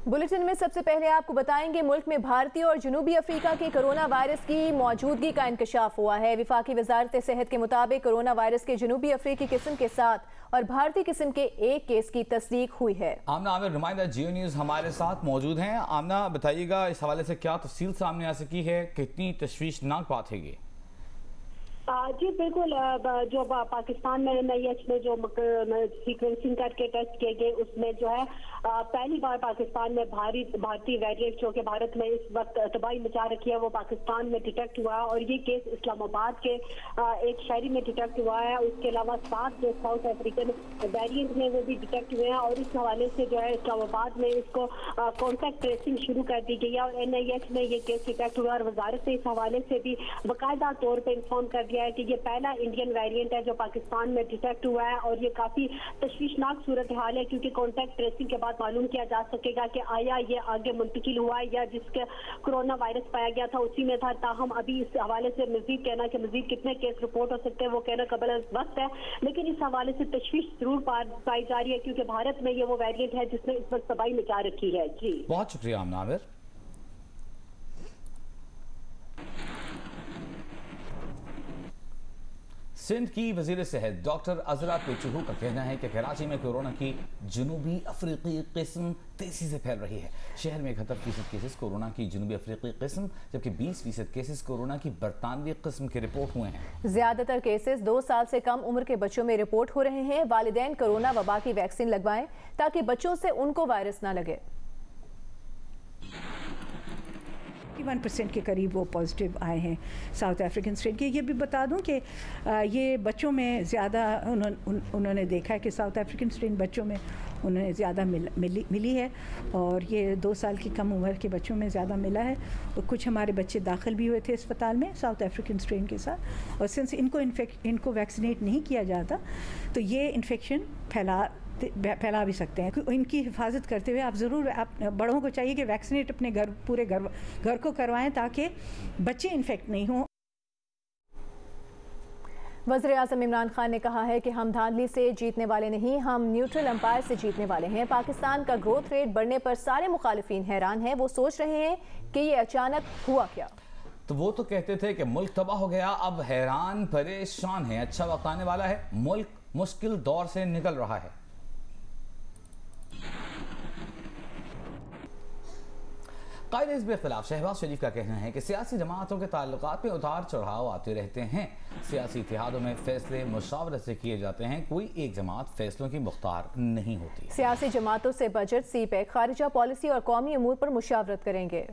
Bulletin में सबसे पहले आपको बताएंगे मुल्क में भारतीय और जनूबी अफ्रीका के कोरोना वायरस की मौजूदगी का इंकशाफ हुआ है। विफाकी वजारत सेहत के मुताबिक कोरोना वायरस के जनूबी अफ्रीकी किस्म के साथ और भारतीय किस्म के एक केस की तस्दीक हुई है। आमना आमिर नुमाइंदा जियो न्यूज़ हमारे साथ मौजूद हैं। आमना बताइएगा इस हवाले से क्या तफसील सामने आ सकी है, कितनी तशवीशनाक बात है ये? जी बिल्कुल, जो पाकिस्तान में NIH में जो सीक्वेंसिंग करके टेस्ट किए गए उसमें जो है पहली बार पाकिस्तान में भारतीय वेरिएंट जो कि भारत में इस वक्त तबाही मचा रखी है वो पाकिस्तान में डिटेक्ट हुआ है और ये केस इस्लामाबाद के एक शहरी में डिटेक्ट हुआ है। उसके अलावा 7 जो साउथ अफ्रीकन वेरिएंट हैं वो भी डिटेक्ट हुए हैं और इस हवाले से जो है इस्लामाबाद में इसको कॉन्टैक्ट ट्रेसिंग शुरू कर दी गई है और NIH में ये केस डिटेक्ट हुआ और वजारत ने इस हवाले से भी बाकायदा तौर पर इंफॉर्म कर दिया है कि ये पहला इंडियन वेरिएंट है जो पाकिस्तान में डिटेक्ट हुआ है और ये काफी तशवीशनाक सूरत हाल है क्योंकि कॉन्टैक्ट ट्रेसिंग के बाद मालूम किया जा सकेगा कि आया ये आगे मुंतकिल हुआ या जिसके कोरोना वायरस पाया गया था उसी में था। ताहम अभी इस हवाले से मजीद कहना कि मजीद कितने केस रिपोर्ट हो सकते हैं वो कहना कबल वक्त है, लेकिन इस हवाले से तशवीश जरूर पाई जा रही है क्योंकि भारत में ये वो वेरिएंट है जिसने इस वक्त तबाही मचा रखी है। जी बहुत शुक्रिया आमना आमिर। सिंध की वजीर सेहत डॉक्टर अजरा पेचुहू का कहना है कि कराची में कोरोना की जनूबी अफ्रीकी किस्म तेजी से फैल रही है। शहर में 71% केसेस कोरोना की जनूबी अफ्रीकी किस्म जबकि 20% केसेस कोरोना की बरतानवी किस्म के रिपोर्ट हुए हैं। ज्यादातर केसेस 2 साल से कम उम्र के बच्चों में रिपोर्ट हो रहे हैं। वालिदैन कोरोना वबा की वैक्सीन लगवाएं ताकि बच्चों से उनको वायरस ना लगे। 1% के करीब वो पॉजिटिव आए हैं साउथ अफ्रीकन स्ट्रेन के। ये भी बता दूं कि ये बच्चों में ज़्यादा उन्होंने देखा है कि साउथ अफ्रीकन स्ट्रेन बच्चों में उन्हें ज़्यादा मिली है और ये 2 साल की कम उम्र के बच्चों में ज़्यादा मिला है और कुछ हमारे बच्चे दाखिल भी हुए थे अस्पताल में साउथ अफ्रीकन स्ट्रेन के साथ और सिंस इनको वैक्सीनेट नहीं किया जाता तो ये इन्फेक्शन फैला भी सकते हैं। इनकी हिफाजत करते हुए आप ज़रूर आप बड़ों को चाहिए कि वैक्सीनेट अपने पूरे घर को करवाएं ताकि बच्चे इन्फेक्ट नहीं हों। वज़ीर-ए-आज़म इमरान खान ने कहा है कि हम धांधली से जीतने वाले नहीं, हम न्यूट्रल अंपायर से जीतने वाले हैं। पाकिस्तान का ग्रोथ रेट बढ़ने पर सारे मुखालिफिन हैरान हैं। वो सोच रहे हैं कि ये अचानक हुआ क्या। तो वो तो कहते थे कि मुल्क तबाह हो गया, अब हैरान परेशान है। अच्छा वक्त आने वाला है, मुल्क मुश्किल दौर से निकल रहा है। कायदे हिज़्ब इख्तिलाफ शहबाज शरीफ का कहना है कि सियासी जमातों के ताल्लुकात में उतार चढ़ाव आते रहते हैं। सियासी इत्तेहादों में फैसले मुशावरत से किए जाते हैं, कोई एक जमात फैसलों की मुख्तार नहीं होती। सियासी जमातों से बजट, सीपैक, खारिजा पॉलिसी और कौमी अमूर पर मुशावरत करेंगे।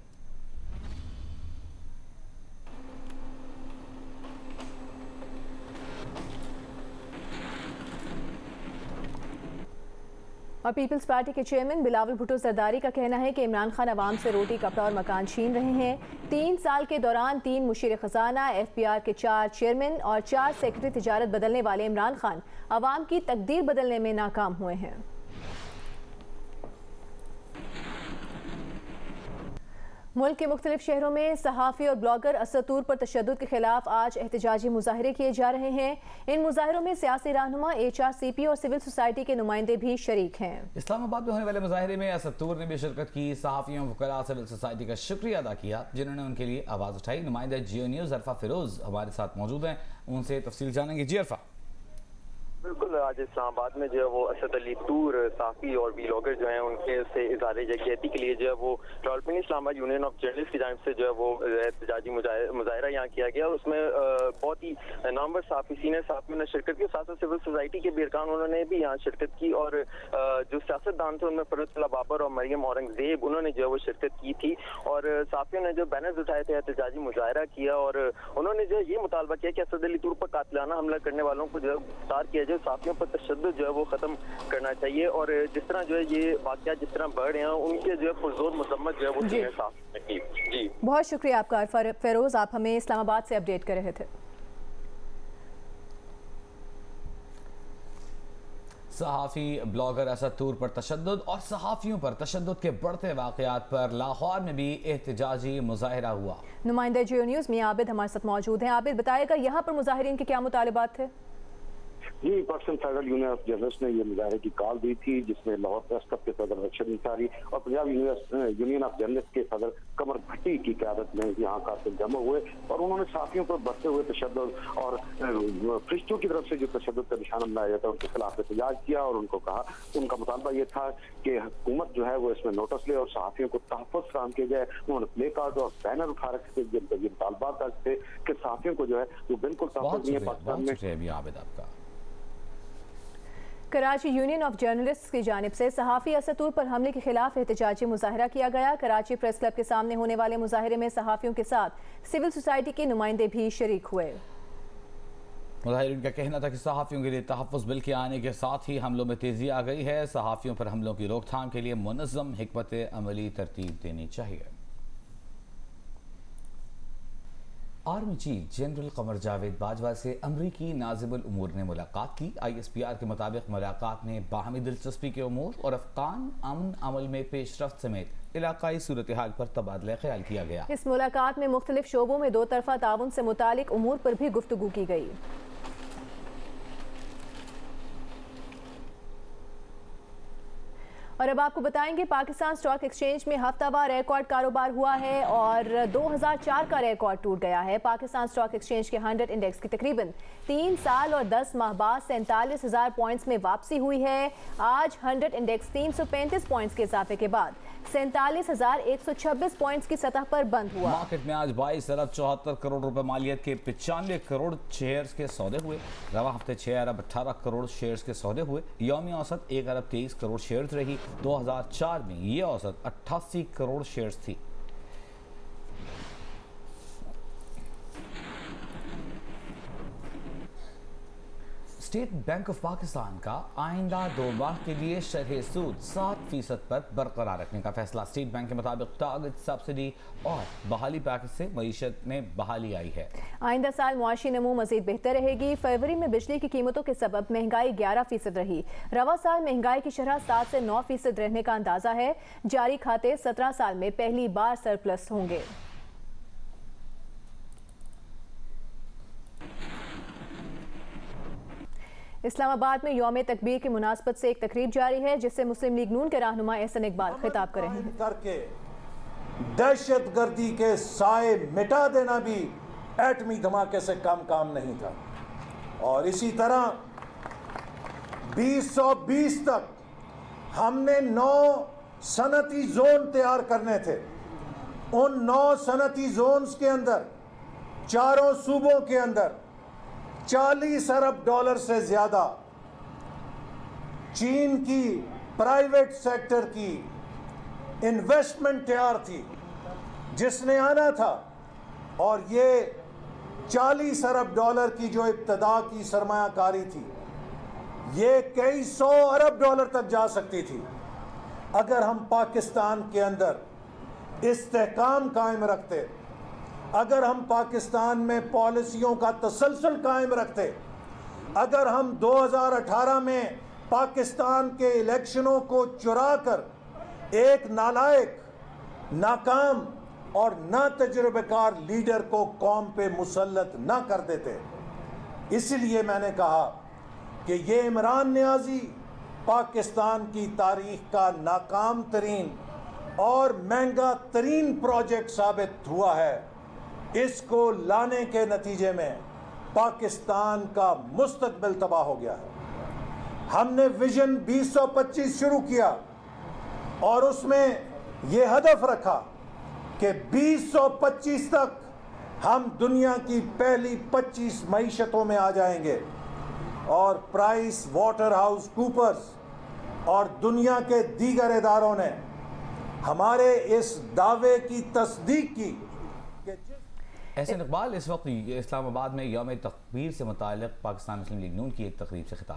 और पीपल्स पार्टी के चेयरमैन बिलावल भुट्टो जरदारी का कहना है कि इमरान खान अवाम से रोटी, कपड़ा और मकान छीन रहे हैं। 3 साल के दौरान 3 मुशीर खजाना, FPR के 4 चेयरमैन और 4 सेक्रेटरी तिजारत बदलने वाले इमरान खान अवाम की तकदीर बदलने में नाकाम हुए हैं। मुल्क के मुख्तलिफ शहरों में सहाफ़ी और ब्लॉगर असद तूर पर तशद्दुद के खिलाफ आज एहतजाजी मुजाहरे किए जा रहे हैं। इन मुजाहरों में सियासी रहनुमा, HRCP और सिविल सोसाइटी के नुमाइंदे भी शरीक हैं। इस्लामाबाद में होने वाले मुजाहरे में असद तूर ने भी शिरकत की। सहाफ़ियों, वकला, सिविल सोसाइटी का शुक्रिया अदा किया जिन्होंने उनके लिए आवाज़ उठाई। नुमाइंदा जियो न्यूज़ अरफा फिरोज हमारे साथ मौजूद हैं, उनसे तफसील जानेंगे। जी अरफा। बिल्कुल, आज इस्लामाबाद में जो है वो असद अली तूर साफ़ी और ब्लॉगर जो हैं उनके से इज़हार यकजहती के लिए जो है वो Rawalpindi Islamabad union of journalist की जानिब से जो है वो एहतजाजी मुजाहरा यहाँ किया गया। उसमें बहुत ही नामवर साफ़ी, सीनियर साफ़ियों ने शिरकत की, साथ साथ सिविल सोसाइटी के भी अरकान उन्होंने भी यहाँ शिरकत की और जो सियासतदान थे उनमें फरुतुल्लाह बाबर और मरियम औरंगजेब उन्होंने जो है वो शिरकत की थी और साफ़ियों ने जो बैनर्स उठाए थे एहतजाजी मुजाहरा किया और उन्होंने जो ये मुतालबा किया कि असद अली तूर पर कातिलाना हमला करने वालों को जो है गिरफ्तार किया जाए, साथियों पर तशद्दुद जो है वो खत्म करना चाहिए और जिस तरह जो है ये वाक़या जिस तरह बढ़ रहे हैं उनके जो है पुरजोर मजम्मत जो है वो साफ की। जी बहुत शुक्रिया आपका फेरोज, आप हमें इस्लामाबाद से अपडेट कर रहे थे। सहाफ़ी ब्लॉगर असद तूर पर तशद्दुद और सहाफ़ियों पर तशद्दुद के बढ़ते वाक़यात पर लाहौर में भी एहतजाजी मुजाहरा हुआ। नुमाइंदा जियो न्यूज़ में आबिद हमारे साथ मौजूद हैं। आबिद, बताएगा यहाँ पर मुजाहिरीन के क्या मुतालिबात थे? जी, Pakistan federal union of journalist ने ये मुजाहरे की कॉल दी थी, जिसमें लाहौर प्रेस क्लब के सदर रशद निसारी और पंजाब यूनियन ऑफ जर्नलिस्ट के सदर कमर भट्टी की क़यादत में यहाँ कातिल जमा हुए और उन्होंने सहाफ़ियों पर बढ़ते हुए तशद्दुद और फरिश्तों की तरफ से जो तशद्दुद का निशाना बनाया जाता है उनके खिलाफ एहतजाज किया और उनको कहा, उनका मुतालबा ये था कि हुकूमत जो है वो इसमें नोटिस ले और सहाफ़ियों को तहफ़्फ़ुज़ फराहम किया जाए। उन्होंने प्ले कार्ड और बैनर उठा रखे थे जिन पर ये मुतालबा थे कि सहाफ़ियों को जो है वो बिल्कुल तहफ़्फ़ुज़ नहीं है पाकिस्तान में। कराची यूनियन ऑफ जर्नलिस्ट्स की जानिब से सहाफ़ी असदुर पर हमले के खिलाफ एहतजाजी मुजाहरा किया गया। कराची प्रेस क्लब के सामने होने वाले मुजाहरे में सहाफ़ियों के साथ सिविल सोसाइटी के नुमाइंदे भी शरीक हुए। मुजाहिरीन का कहना था कि सहाफ़ियों के लिए तहफ़्फ़ुज़ बिल के आने के साथ ही हमलों में तेज़ी आ गई है। सहाफ़ियों पर हमलों की रोकथाम के लिए मुनज़्ज़म हिकमत अमली तरतीब देनी चाहिए। Army chief general Qamar Javed Bajwa से अमरीकी नाज़िमुल उमूर ने मुलाकात की। ISPR के मुताबिक मुलाकात में बाहमी दिलचस्पी के उमूर और अफ़गान अमन अमल में पेशरफ्त समेत इलाकाई सूरत हाल पर तबादला ख्याल किया गया। इस मुलाकात में मुख्तलिफ शोबों में दो तरफा ताउन से मुतालिक उमूर पर भी गुफ्तगू की गई। और अब आपको बताएंगे पाकिस्तान स्टॉक एक्सचेंज में हफ्तावार रिकॉर्ड कारोबार हुआ है और 2004 का रिकॉर्ड टूट गया है। पाकिस्तान स्टॉक एक्सचेंज के 100 इंडेक्स की तकरीबन 3 साल और 10 माह बाद 47,000 पॉइंट्स में वापसी हुई है। आज 100 इंडेक्स 335 पॉइंट्स के इजाफे के बाद 47,126 पॉइंट्स की सतह पर बंद हुआ। मार्केट में आज 22 अरब 74 करोड़ रुपए मालियत के 95 करोड़ शेयर्स के सौदे हुए। रवा हफ्ते 6 अरब 18 करोड़ शेयर्स के सौदे हुए। यौमी औसत 1 अरब 23 करोड़ शेयर्स रही। 2004 में ये औसत 88 करोड़ शेयर्स थी। स्टेट बैंक ऑफ पाकिस्तान का आइंदा 2 माह के लिए शरह सूद 7% पर बरकरार रखने का फैसला। स्टेट बैंक के मुताबिक टारगेट सब्सिडी और बहाली पैकेज से मईशत में बहाली आई है। आइंदा साल मुआशी नमू मजीद बेहतर रहेगी। फरवरी में बिजली की कीमतों के सबब महंगाई 11% रही। रवा साल महंगाई की शरह 7 से 9% रहने का अंदाजा है। जारी खाते 17 साल में पहली बार सरप्लस होंगे। इस्लामाबाद में यौम तकबीर की मुनासबत से एक तकरीब जारी है जिससे मुस्लिम लीग नून के रहनुमा एहसन इकबाल खिताब कर रहे हैं। करके दहशतगर्दी के साए मिटा देना भी एटमी धमाके से कम काम नहीं था। और इसी तरह 2020 तक हमने 9 सनती जोन तैयार करने थे। उन 9 सनती जोन्स के अंदर चारों सूबों के अंदर 40 अरब डॉलर से ज्यादा चीन की प्राइवेट सेक्टर की इन्वेस्टमेंट तैयार थी जिसने आना था। और ये 40 अरब डॉलर की जो इब्तदा की सरमायाकारी थी ये कई 100 अरब डॉलर तक जा सकती थी अगर हम पाकिस्तान के अंदर इस्तेहकाम कायम रखते, अगर हम पाकिस्तान में पॉलिसियों का तसलसल कायम रखते, अगर हम 2018 में पाकिस्तान के इलेक्शनों को चुरा कर एक नालायक, नाकाम और ना तजुर्बेकार लीडर को कौम पे मुसल्लत ना कर देते। इसलिए मैंने कहा कि ये इमरान नियाज़ी पाकिस्तान की तारीख का नाकाम तरीन और महंगा तरीन प्रोजेक्ट साबित हुआ है। इसको लाने के नतीजे में पाकिस्तान का मुस्तकबिल तबाह हो गया है। हमने विजन 2025 शुरू किया और उसमें यह हदफ रखा कि 2025 तक हम दुनिया की पहली 25 मईशतों में आ जाएंगे। और प्राइस वाटर हाउस कूपर्स और दुनिया के दीगर इदारों ने हमारे इस दावे की तस्दीक की। एहसन इकबाल इस वक्त इस्लामाबाद में यौम तकबीर से मुताल्लिक़ पाकिस्तान मुस्लिम लीग नून की एक तकरीब से खिताब